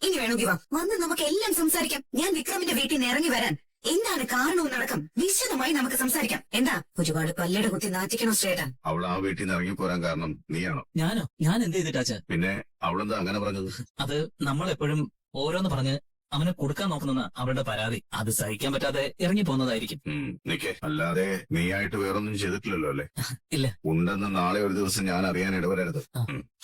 ഇനി വേണമെങ്കിൽ വാ, വന്ന് നമുക്ക് എല്ലാം സംസാരിക്കാം. ഞാൻ വിക്രമിന്റെ വീട്ടിൽ നിന്ന് ഇറങ്ങി വരാൻ എന്താണ് കാരണവും നടക്കും വിശദമായി നമുക്ക് സംസാരിക്കാം. എന്താ ഒരുപാട് പല്ലട കുത്തി നാറ്റിക്കണോ ശ്രേട്ടാ? അവൾ ആ വീട്ടിൽ നിന്ന് ഇറങ്ങി പോരാൻ കാരണം നീയാണോ? ഞാനോ? ഞാൻ എന്ത് ചെയ്തിട്ടാച്ച? പിന്നെ അവളെന്താ അങ്ങനെ പറഞ്ഞത്? അത് നമ്മളെപ്പോഴും ഓരോന്ന് പറഞ്ഞ് അവനെ കൊടുക്കാൻ നോക്കുന്ന അവളുടെ പരാതി. അത് സഹിക്കാൻ പറ്റാതെ ഇറങ്ങി പോകുന്നതായിരിക്കും. നിക്കേ, അല്ലാതെ നീയായിട്ട് വേറൊന്നും ചെയ്തിട്ടില്ലല്ലോ അല്ലേ? ഇല്ല. ഉണ്ടെന്ന് നാളെ ഒരു ദിവസം ഞാൻ അറിയാൻ ഇടവരരുത്.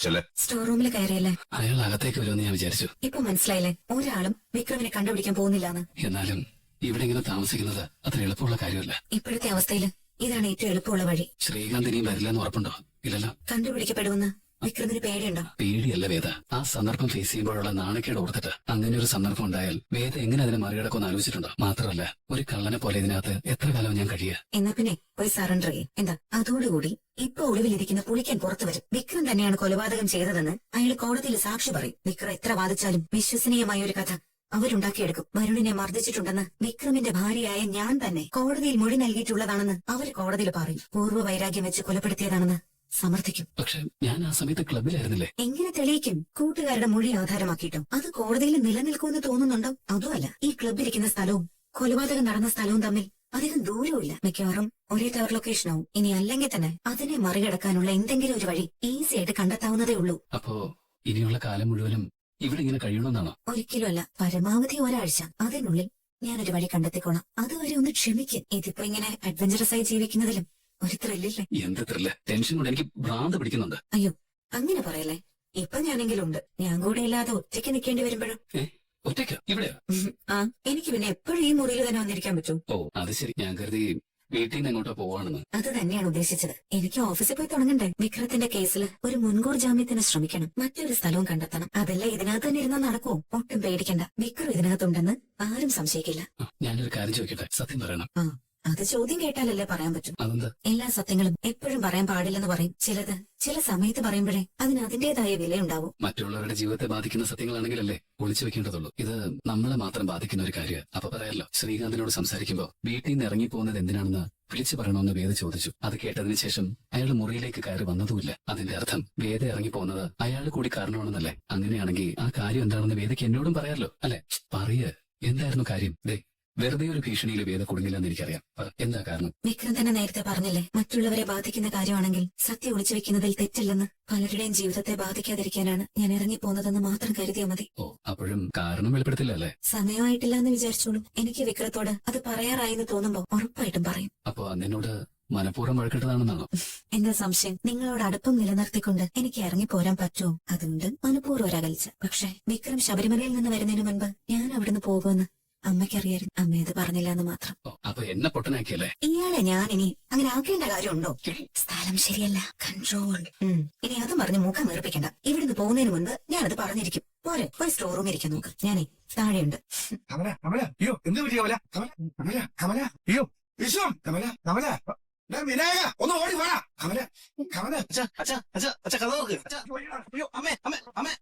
ചെല്ലേ. സ്റ്റോർ റൂമിൽ കയറിയല്ലേ? അയാൾ അകത്തേക്ക് വരുമെന്ന് ഞാൻ വിചാരിച്ചു. ഇപ്പൊ മനസ്സിലായില്ലേ ഒരാളും വിക്രമിനെ കണ്ടുപിടിക്കാൻ പോകുന്നില്ലാന്ന്? എന്നാലും ഇവിടെ ഇങ്ങനെ താമസിക്കുന്നത് അത്ര എളുപ്പമുള്ള കാര്യമല്ല. ഇപ്പോഴത്തെ അവസ്ഥയിൽ ഇതാണ് ഏറ്റവും എളുപ്പമുള്ള വഴി. ശ്രീകാന്ത് ഇനിയും വരില്ലെന്ന് ഉറപ്പുണ്ടോ? ഇല്ലല്ലോ. കണ്ടുപിടിക്കപ്പെടുമെന്ന് വിക്രമിന് പേടിയുണ്ടോ? പേടിയല്ല വേദ, ആ സന്ദർഭം ഫേസ് ചെയ്യുമ്പോഴുള്ള നാണക്കേട് ഓർത്തിട്ട്. അങ്ങനെ ഒരു സന്ദർഭം ഉണ്ടായാൽ വേദ എങ്ങനെ അതിനെ മറികടക്കുമെന്ന് ആലോചിച്ചിട്ടുണ്ടോ? മാത്രമല്ല, ഒരു കള്ളനെ പോലെ ഇതിനകത്ത് എത്ര കാലം ഞാൻ കഴിയുക? എന്നാ പിന്നെ പോയി സറണ്ടർ ചെയ്യും. എന്താ അതോടുകൂടി ഇപ്പൊ ഒളിവിലിരിക്കുന്ന പുളിക്കാൻ പുറത്തു വരും. വിക്രം തന്നെയാണ് കൊലപാതകം ചെയ്തതെന്ന് അയാൾ കോടതിയിൽ സാക്ഷി പറയും. വിക്രം എത്ര വാദിച്ചാലും വിശ്വസനീയമായ ഒരു കഥ അവരുണ്ടാക്കിയെടുക്കും. വരുണിനെ മർദ്ദിച്ചിട്ടുണ്ടെന്ന് വിക്രമിന്റെ ഭാര്യയായ ഞാൻ തന്നെ കോടതിയിൽ മൊഴി നൽകിയിട്ടുള്ളതാണെന്ന് അവര് കോടതിയിൽ പറയും. പൂർവ്വ വൈരാഗ്യം വെച്ച് കൊലപ്പെടുത്തിയതാണെന്ന് സമർത്ഥിക്കും. പക്ഷെ ഞാൻ ആ സമയത്ത് ക്ലബിലായിരുന്നില്ലേ? എങ്ങനെ തെളിയിക്കും? കൂട്ടുകാരുടെ മൊഴി ആധാരമാക്കിയിട്ടും. അത് കോടതിയിൽ നിലനിൽക്കുമെന്ന് തോന്നുന്നുണ്ടോ? അതുമല്ല, ഈ ക്ലബിലിരിക്കുന്ന സ്ഥലവും കൊലപാതകം നടന്ന സ്ഥലവും തമ്മിൽ അധികം ദൂരമില്ല. മിക്കവാറും ഒരേ ടവർ ലൊക്കേഷനാവും. ഇനി അല്ലെങ്കിൽ തന്നെ അതിനെ മറികടക്കാനുള്ള എന്തെങ്കിലും ഒരു വഴി ഈസി ആയിട്ട് കണ്ടെത്താവുന്നതേ ഉള്ളൂ. അപ്പോ ഇനിയുള്ള കാലം മുഴുവനും ഇവിടെ ഇങ്ങനെ കഴിയണമെന്നാണോ? ഒരിക്കലുമല്ല, പരമാവധി ഒരാഴ്ച. അതിനുള്ളിൽ ഞാനൊരു വഴി കണ്ടെത്തിക്കോളാം. അതുവരെ ഒന്ന് ക്ഷമിക്കും. ഇതിപ്പോ ഇങ്ങനെ അഡ്വഞ്ചറസ് ആയി ജീവിക്കുന്നതിലും ഒരു ത്രില്ലില്ലേ? എന്ത് ത്രില്ല്! ടെൻഷൻ കൊണ്ട് എനിക്ക് ഭ്രാന്ത് പിടിക്കുന്നുണ്ട്. അയ്യോ, അങ്ങനെ പറയല്ലേ. ഇപ്പൊ ഞാനെങ്കിലും ഉണ്ട്. ഞാൻ കൂടെ ഇല്ലാതെ ഒറ്റയ്ക്ക് നിൽക്കേണ്ടി വരുമ്പോഴും. ഒറ്റയ്ക്ക് ഇവിടെയോ? ആ, എനിക്ക് പിന്നെ എപ്പോഴും ഈ മുറിയിൽ തന്നെ വന്നിരിക്കാൻ പറ്റും. ഓ, അത് ശരി. ഞാൻ കരുതി വീട്ടിൽ നിന്ന് എങ്ങോട്ടോ പോവാണെന്ന്. അത് തന്നെയാണ് ഉദ്ദേശിച്ചത്. എനിക്ക് ഓഫീസിൽ പോയി തുടങ്ങണ്ടേ? വിക്രത്തിന്റെ കേസിൽ ഒരു മുൻകൂർ ജാമ്യത്തിന് ശ്രമിക്കണം. മറ്റൊരു സ്ഥലവും കണ്ടെത്തണം. അതല്ല ഇതിനകത്ത് തന്നെ ഇരുന്നാൽ നടക്കുമോ? ഒട്ടും പേടിക്കണ്ട. വിക്രം ഇതിനകത്തുണ്ടെന്ന് ആരും സംശയിക്കില്ല. ഞാനൊരു കാര്യം ചോദിക്കട്ടെ? സത്യം പറയണം. അത് ചോദ്യം കേട്ടാലല്ലേ പറയാൻ പറ്റും. അതെന്താ? എല്ലാ സത്യങ്ങളും എപ്പോഴും പറയാൻ പാടില്ലെന്ന് പറയും. ചിലത് ചില സമയത്ത് പറയുമ്പോഴേ അതിന് അതിന്റേതായ വിലയുണ്ടാവും. മറ്റുള്ളവരുടെ ജീവിതത്തെ ബാധിക്കുന്ന സത്യങ്ങളാണെങ്കിലല്ലേ ഒളിച്ചു വെക്കേണ്ടതുള്ളൂ. ഇത് നമ്മളെ മാത്രം ബാധിക്കുന്ന ഒരു കാര്യം. അപ്പൊ പറയാലോ, ശ്രീകാന്തിനോട് സംസാരിക്കുമ്പോ വീട്ടിൽ നിന്ന് ഇറങ്ങിപ്പോകുന്നത് എന്തിനാണെന്ന് വിളിച്ചു പറയണമെന്ന് വേദ ചോദിച്ചു. അത് കേട്ടതിന് ശേഷം അയാൾ മുറിയിലേക്ക് കയറി വന്നതുമില്ല. അതിന്റെ അർത്ഥം വേദ ഇറങ്ങിപ്പോകുന്നത് അയാൾ കൂടി കാരണമാണെന്നല്ലേ? അങ്ങനെയാണെങ്കിൽ ആ കാര്യം എന്താണെന്ന് വേദയ്ക്ക് എന്നോടും പറയാമല്ലോ അല്ലെ? പറയ്, എന്തായിരുന്നു കാര്യം? വെറുതെ ഒരു ഭീഷണിയിൽ വേദ കുടുങ്ങില്ലെന്ന് എനിക്കറിയാം. എന്താ കാരണം? വിക്രം തന്നെ നേരത്തെ പറഞ്ഞില്ലേ, മറ്റുള്ളവരെ ബാധിക്കുന്ന കാര്യമാണെങ്കിൽ സത്യം ഒളിച്ചു വെക്കുന്നതിൽ തെറ്റില്ലെന്ന്. പലരുടെയും ജീവിതത്തെ ബാധിക്കാതിരിക്കാനാണ് ഞാൻ ഇറങ്ങിപ്പോകുന്നതെന്ന് മാത്രം കരുതിയാൽ മതി. ഓ, അപ്പോഴും കാരണം വെളിപ്പെടുത്തില്ല അല്ലേ? സമയമായിട്ടില്ല എന്ന് വിചാരിച്ചോളൂ. എനിക്ക് വിക്രത്തോട് അത് പറയാറായെന്ന് തോന്നുമ്പോ ഉറപ്പായിട്ടും പറയും. അപ്പൊ നിന്നോട് മനഃപൂർവ്വം വഴക്കിട്ടതാണെന്നാണോ? എന്താ സംശയം? നിങ്ങളോട് അടുപ്പം നിലനിർത്തിക്കൊണ്ട് എനിക്ക് ഇറങ്ങിപ്പോരാൻ പറ്റുമോ? അതുകൊണ്ട് മനഃപൂർവ്വം ഒരകൽച്ച. പക്ഷെ വിക്രം ശബരിമലയിൽ നിന്ന് വരുന്നതിന് മുൻപ് ഞാൻ അവിടുന്ന് പോകുമെന്ന് അമ്മയ്ക്കറിയായിരുന്നു. അമ്മ ഇത് പറഞ്ഞില്ല എന്ന് മാത്രം. അപ്പൊ എന്നെ പൊട്ടനാക്കിയല്ലേ? ഇയാളെ ഞാൻ ഇനി അങ്ങനെ ആക്കേണ്ട കാര്യമുണ്ടോ? സ്ഥലം ശരിയല്ല, കൺട്രോൾ. ഇനി അതും പറഞ്ഞ് മുഖം വീർപ്പിക്കണ്ട. ഇവിടുന്ന് പോകുന്നതിന് മുൻപ് ഞാനത് പറഞ്ഞിരിക്കും. പോരെ, പോയി സ്റ്റോർ റൂമിൽ ഇരിക്കാൻ നോക്ക്. ഞാനേ താഴെയുണ്ട്. അയ്യോ, എന്ത് പറ്റിയ കമല? കമല, അയ്യോ വിശ്വം, കമല, കമല, വിനായക, ഒന്ന് ഓടി വേണ കമല, കമല. കഥ നോക്ക്. അയ്യോ, അമ്മേ, അമ്മേ, അമ്മേ.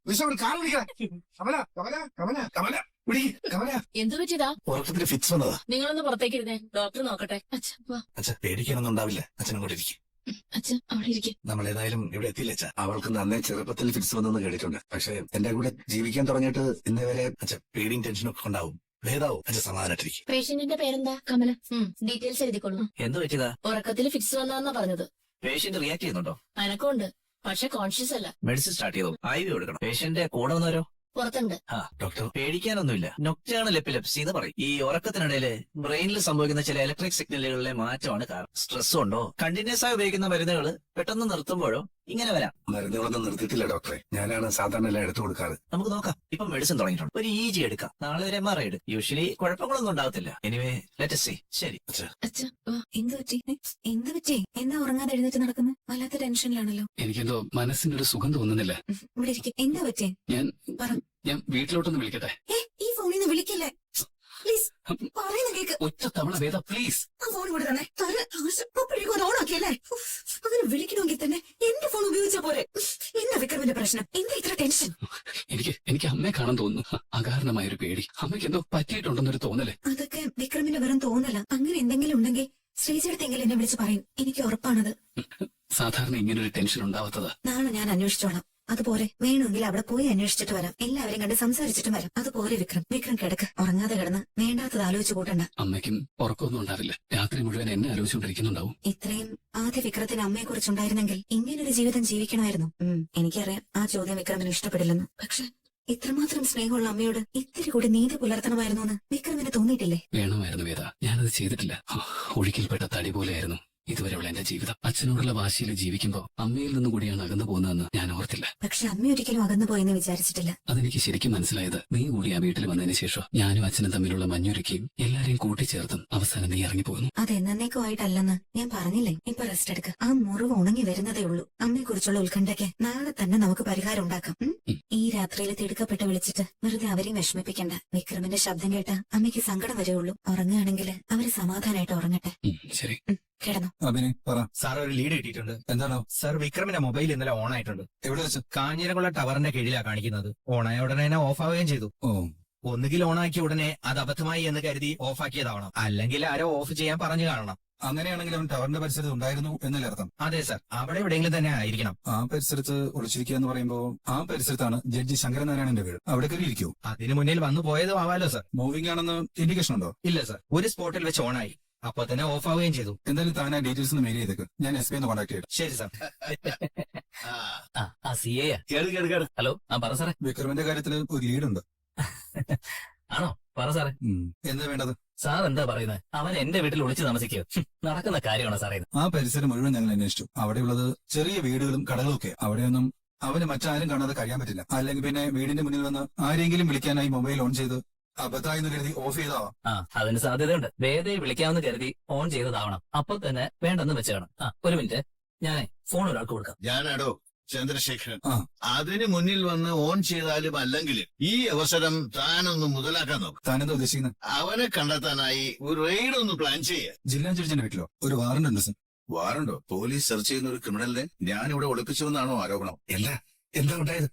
വിശ്വം കാർ പിടിക്കണം. കമല, കമല, കമല, കമല, പിടി കമല. എന്തു പറ്റിയതാ? ഉറക്കത്തിന് ഫിറ്റ്സ് വന്നതാ. നിങ്ങളൊന്ന് പുറത്തേക്ക് ഇരുന്നേ, ഡോക്ടർ നോക്കട്ടെ. അച്ഛ പേടിക്കാനൊന്നും ഉണ്ടാവില്ല. അച്ഛനങ്ങോട്ട് ഇരിക്കും. അച്ഛൻ അവിടെ ഇരിക്കും. നമ്മൾ ഏതായാലും ഇവിടെ എത്തിയില്ല അച്ഛ. അവൾക്ക് നന്നേ ചെറുപ്പത്തിൽ ഫിറ്റ്സ് വന്നെന്ന് കേട്ടിട്ടുണ്ട്. പക്ഷെ എന്റെ കൂടെ ജീവിക്കാൻ തുടങ്ങിയിട്ട് ഇന്നേ വരെ അച്ഛ പേടിയും ടെൻഷനും ഒക്കെ ഉണ്ടാവും. ഭേദാവും. അച്ഛൻ സമാധാനായിട്ടിരിക്കും. പേഷ്യന്റിന്റെ പേരെന്താ? കമല. ഡീറ്റെയിൽസ് എഴുതിക്കൊള്ളു. എന്ത് പറ്റിയതാ? ഉറക്കത്തിൽ ഫിക്സ് വന്നാന്നാ പറഞ്ഞത്. പേഷ്യന്റ് റിയാക്ട് ചെയ്യുന്നുണ്ടോ? അനക്കമുണ്ട്, പക്ഷെ കോൺഷ്യസ് അല്ല. മെഡിസിൻ സ്റ്റാർട്ട് ചെയ്തു. IV കൊടുക്കണം. പേഷ്യന്റെ കൂടെ വന്നവരോ? പുറത്തുണ്ട്. ഡോക്ടർ പേടിക്കാനൊന്നുമില്ല. നൊക്ടേണൽ എപ്പിലെപ്സി എന്ന് പറയും. ഈ ഉറക്കത്തിനിടയില് ബ്രെയിനിൽ സംഭവിക്കുന്ന ചില ഇലക്ട്രിക് സിഗ്നലുകളിലെ മാറ്റമാണ് കാരണം. സ്ട്രെസ് ഉണ്ടോ, കണ്ടിന്യൂസ് ആയി ഉപയോഗിക്കുന്ന മരുന്നുകൾ പെട്ടെന്ന് നിർത്തുമ്പോഴോ ഇങ്ങനെ വരാം. മരുന്നുകളൊന്നും നിർത്തിയിട്ടില്ല ഡോക്ടറെ. ഞാനാണ് സാധാരണ എല്ലാം എടുത്തു കൊടുക്കാറ്. നമുക്ക് നോക്കാം. ഇപ്പൊ മെഡിസിൻ തുടങ്ങിയിട്ടുണ്ട്. ഒരു EG എടുക്കാം. നാളെ ഒരു MRI എടുക്കും. യൂഷ്വലി കുഴപ്പങ്ങളൊന്നും ഉണ്ടാകത്തില്ല. Anyway let us see. ശരി. എന്ത് പറ്റി? എന്ത് പറ്റി? എന്താ ഉറങ്ങാതെ എഴുന്നേറ്റ് നടക്കുന്നത്? വല്ലാത്ത ടെൻഷനിലാണല്ലോ. എനിക്കെന്തോ മനസ്സിനൊരു സുഖം തോന്നുന്നില്ല. ഇവിടെ ഇരിക്കും. എന്താ പറ്റി? ഞാൻ വീട്ടിലോട്ടൊന്ന് വിളിക്കട്ടെ? ഈ ഫോണിൽ നിന്ന് വിളിക്കില്ലേ പ്ലീസ്, പറയുന്ന കേക്ക്. ഒറ്റ തവണ വേദ പ്ലീസ്. ആ ഫോൺ കൂടെ തന്നെ. അപ്പോഴേക്കും ഓൺ ആക്കിയല്ലേ? അതിന് വിളിക്കണമെങ്കിൽ തന്നെ എന്റെ ഫോൺ ഉപയോഗിച്ചാ പോരെ. എന്താ വിക്രമിന്റെ പ്രശ്നം? എന്താ ഇത്ര ടെൻഷൻ? എനിക്ക് അമ്മയെ കാണാൻ തോന്നുന്നു. അകാരണമായൊരു പേടി. അമ്മയ്ക്ക് എന്തോ പറ്റിയിട്ടുണ്ടെന്നൊരു തോന്നല്. അതൊക്കെ വിക്രമിന്റെ വെറും തോന്നല. അങ്ങനെ എന്തെങ്കിലും ഉണ്ടെങ്കിൽ ശ്രീചേട്ടത്തെങ്കിലും എന്നെ വിളിച്ച് പറയും. എനിക്ക് ഉറപ്പാണത്. സാധാരണ ഇങ്ങനൊരു ടെൻഷൻ ഉണ്ടാവാത്തതാ. നാളെ ഞാൻ അന്വേഷിച്ചോളാം. അതുപോലെ വേണമെങ്കിൽ അവിടെ പോയി അന്വേഷിച്ചിട്ട് വരാം, എല്ലാവരെയും കണ്ട് സംസാരിച്ചിട്ടും വരാം. അതുപോലെ വിക്രം കിടക്ക്, ഉറങ്ങാതെ കിടന്ന് വേണ്ടാത്തത് ആലോചിച്ച് കൂട്ടണ്ട. അമ്മയ്ക്കും ഉറക്കമൊന്നും ഉണ്ടാവില്ല. രാത്രി മുഴുവൻ എന്നെ ആലോചിച്ചുകൊണ്ടിരിക്കുന്നുണ്ടാവും. ഇത്രയും ആദ്യ വിക്രത്തിന് അമ്മയെ കുറിച്ചുണ്ടായിരുന്നെങ്കിൽ ഇങ്ങനൊരു ജീവിതം ജീവിക്കണമായിരുന്നു. എനിക്കറിയാം ആ ചോദ്യം വിക്രമിന് ഇഷ്ടപ്പെടില്ലെന്ന്. പക്ഷെ ഇത്രമാത്രം സ്നേഹമുള്ള അമ്മയോട് ഇത്തിരി കൂടി നീതി പുലർത്തണമായിരുന്നു എന്ന് വിക്രമിന് തോന്നിയിട്ടില്ലേ? വേണമായിരുന്നു വേദ, ഞാനത് ചെയ്തിട്ടില്ല. ഒഴുക്കിൽപ്പെട്ട തടി പോലെയായിരുന്നു ഇതുവരെയുള്ള എന്റെ ജീവിതം. അച്ഛനോടുള്ള വാശിയിൽ ജീവിക്കുമ്പോ അമ്മയിൽ നിന്നും കൂടിയാണ് അകന്നു പോകുന്നതെന്ന് ഞാൻ ഓർത്തില്ല. പക്ഷെ അമ്മ ഒരിക്കലും അകന്നു പോയെന്ന് വിചാരിച്ചിട്ടില്ല. അതെനിക്ക് ശരിക്കും മനസ്സിലായത് നീ കൂടി ആ വീട്ടിൽ വന്നതിന് ശേഷം. ഞാനും അച്ഛനും തമ്മിലുള്ള മഞ്ഞുരുക്കിയും എല്ലാരെയും കൂട്ടിച്ചേർത്തും അവസാനം നീ ഇറങ്ങിപ്പോകുന്നു. അത് എന്നേക്കുമായിട്ടല്ലെന്ന് ഞാൻ പറഞ്ഞില്ലേ. ഇപ്പൊ റെസ്റ്റ് എടുക്ക. ആ മുറിവ് ഉണങ്ങി വരുന്നതേ ഉള്ളൂ. അമ്മയെ കുറിച്ചുള്ള ഉത്കണ്ഠയ്ക്ക് നാളെ തന്നെ നമുക്ക് പരിഹാരം ഉണ്ടാക്കാം. ഈ രാത്രിയിൽ തിടുക്കപ്പെട്ട് വിളിച്ചിട്ട് വെറുതെ അവരെയും വിഷമിപ്പിക്കണ്ട. വിക്രമിന്റെ ശബ്ദം കേട്ട അമ്മയ്ക്ക് സങ്കടം വരെയുള്ളൂ. ഉറങ്ങുകയാണെങ്കിൽ അവര് സമാധാനമായിട്ട് ഉറങ്ങട്ടെ. ശരി, കിടന്നു. അഭിനെ പറ. സാർ ഒരു ലീഡ് കിട്ടിയിട്ടുണ്ട്. എന്താണോ? സാർ വിക്രമിന്റെ മൊബൈൽ ഇന്നലെ ഓൺ ആയിട്ടുണ്ട്. എവിടെ വെച്ച്? കാഞ്ഞിരംകുള ടവറിന്റെ കീഴിലാ കാണിക്കുന്നത്. ഓണായ ഉടനെ തന്നെ ഓഫ് ആവുകയും ചെയ്തു. ഓ, ഒന്നുകിൽ ഓണാക്കിയ ഉടനെ അത് അബദ്ധമായി എന്ന് കരുതി ഓഫ് ആക്കിയതാവണം, അല്ലെങ്കിൽ ആരോ ഓഫ് ചെയ്യാൻ പറഞ്ഞു കാണണം. അങ്ങനെയാണെങ്കിൽ അവൻ ടവറിന്റെ പരിസരത്ത് ഉണ്ടായിരുന്നു എന്നല്ലേ അർത്ഥം? അതെ സാർ, അവിടെ എവിടെയെങ്കിലും തന്നെ ആയിരിക്കണം. ആ പരിസരത്ത് ഒളിച്ചിരിക്കുക എന്ന് പറയുമ്പോ ആ പരിസരത്താണ് ജഡ്ജി ശങ്കരനാരായണന്റെ വീട്. അവിടെ കയറിയിരിക്കൂ. അതിനു മുന്നിൽ വന്നു പോയതും ആവാലോ സാർ. മൂവിംഗ് ആണെന്ന് ഇൻഡിക്കേഷൻ ഉണ്ടോ? ഇല്ല സാർ, ഒരു സ്പോട്ടിൽ വെച്ച് ഓണായി, അപ്പൊ തന്നെ ഓഫ് ആവുകയും ചെയ്തു. എന്തായാലും താൻ ആ ഡീറ്റെയിൽസ് ഒന്ന് മെയിൽ ചെയ്തേക്ക്. ഞാൻ SP ഒന്ന് കോൺടാക്ട് ചെയ്തു. ശരി സാർ. ഹലോ, പറ സാറേ. വിക്രമിന്റെ കാര്യത്തിൽ ഒരു ലീഡ് ഉണ്ട്. ആണോ? പറ സാറേ. എന്താ വേണ്ടത്? സാർ എന്താ പറയുന്നത്? അവൻ എന്റെ വീട്ടിൽ ഒളിച്ചു താമസിക്കുക നടക്കുന്ന കാര്യമാണോ സാറേ? ആ പരിസരം മുഴുവൻ ഞങ്ങൾ അന്വേഷിച്ചു. അവിടെയുള്ളത് ചെറിയ വീടുകളും കടകളും ഒക്കെ. അവിടെയൊന്നും അവന് മറ്റാരും കാണാതെ കഴിയാൻ പറ്റില്ല. അല്ലെങ്കിൽ പിന്നെ വീടിന്റെ മുന്നിൽ വന്ന് ആരെങ്കിലും വിളിക്കാനായി മൊബൈൽ ഓൺ ചെയ്ത് അബദ്ധമായെന്ന് കരുതി ഓഫ് ചെയ്താവാം. അതിന് സാധ്യതയുണ്ട്. വേദയെ വിളിക്കാമെന്ന് കരുതി ഓൺ ചെയ്തതാവണം. അപ്പൊ തന്നെ വേണ്ടെന്ന് വെച്ചാണ്. ഒരു മിനിറ്റ്, ഞാനേ ഫോൺ ഒരാൾക്ക് കൊടുക്കാം. ഞാനാടോ ചന്ദ്രശേഖരൻ. ആ. അതിന് മുന്നിൽ വന്ന് ഓൺ ചെയ്താലും അല്ലെങ്കിലും ഈ അവസരം താനൊന്ന് മുതലാക്കാൻ നോക്കും. താനെന്താ ഉദ്ദേശിക്കുന്നത്? അവനെ കണ്ടെത്താനായി ഒരു റെയ്ഡ് ഒന്ന് പ്ലാൻ ചെയ്യാം. ജില്ലാ ജഡ്ജിന്റെ വീട്ടിലോ? ഒരു വാറണ്ട് ഉണ്ട് സർ. വാറണ്ടോ? പോലീസ് സെർച്ച് ചെയ്യുന്ന ഒരു ക്രിമിനലിനെ ഞാൻ ഇവിടെ ഒളിപ്പിച്ചുവെന്നാണോ ആരോപണം? എന്താ ഉണ്ടായത്?